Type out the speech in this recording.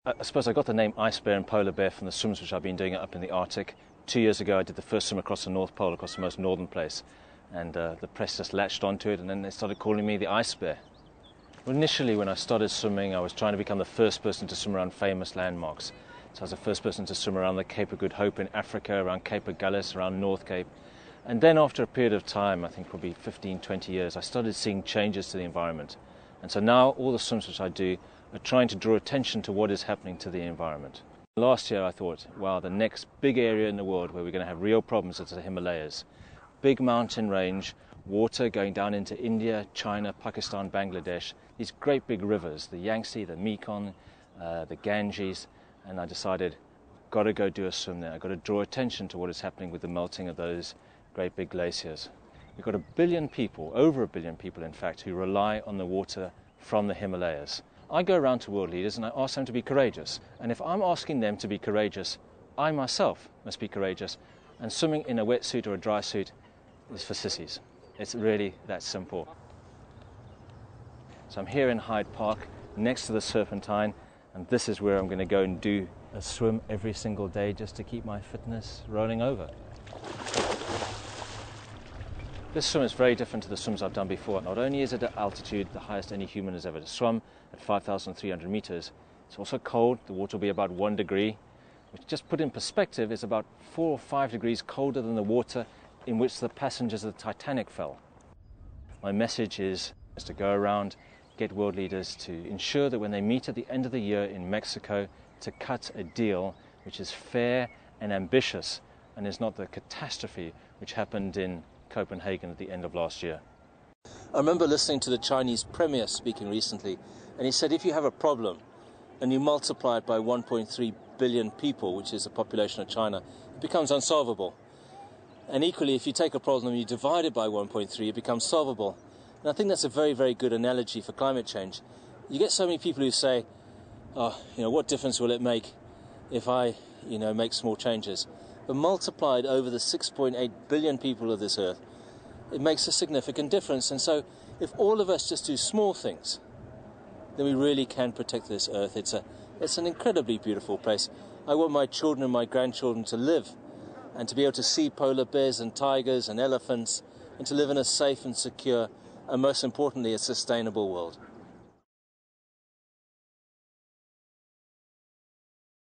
I suppose I got the name ice bear and polar bear from the swims which I've been doing up in the Arctic. 2 years ago I did the first swim across the North Pole, across the most northern place, and the press just latched onto it, and then they started calling me the ice bear. Well, initially when I started swimming I was trying to become the first person to swim around famous landmarks. So I was the first person to swim around the Cape of Good Hope in Africa, around Cape Agulhas, around North Cape. And then after a period of time, I think probably 15, 20 years, I started seeing changes to the environment. And so now all the swims which I do are trying to draw attention to what is happening to the environment. Last year I thought, wow, the next big area in the world where we're going to have real problems is the Himalayas. Big mountain range, water going down into India, China, Pakistan, Bangladesh, these great big rivers, the Yangtze, the Mekong, the Ganges, and I decided, I've got to go do a swim there. I've got to draw attention to what is happening with the melting of those great big glaciers. We've got 1 billion people, over 1 billion people in fact, who rely on the water from the Himalayas. I go around to world leaders and I ask them to be courageous. And if I'm asking them to be courageous, I myself must be courageous. And swimming in a wetsuit or a dry suit is for sissies. It's really that simple. So I'm here in Hyde Park, next to the Serpentine, and this is where I'm going to go and do a swim every single day just to keep my fitness rolling over. This swim is very different to the swims I've done before. Not only is it at altitude, the highest any human has ever swum, at 5,300 meters, it's also cold. The water will be about 1 degree, which, just put in perspective, is about 4 or 5 degrees colder than the water in which the passengers of the Titanic fell. My message is to go around, get world leaders to ensure that when they meet at the end of the year in Mexico, to cut a deal which is fair and ambitious and is not the catastrophe which happened in Copenhagen at the end of last year. I remember listening to the Chinese premier speaking recently, and he said if you have a problem and you multiply it by 1.3 billion people, which is the population of China, it becomes unsolvable. And equally, if you take a problem and you divide it by 1.3, it becomes solvable. And I think that's a very, very good analogy for climate change. You get so many people who say, oh, what difference will it make if I, make small changes? But multiplied over the 6.8 billion people of this earth, it makes a significant difference. And so if all of us just do small things, then we really can protect this earth. It's an incredibly beautiful place. I want my children and my grandchildren to live and to be able to see polar bears and tigers and elephants and to live in a safe and secure and, most importantly, a sustainable world.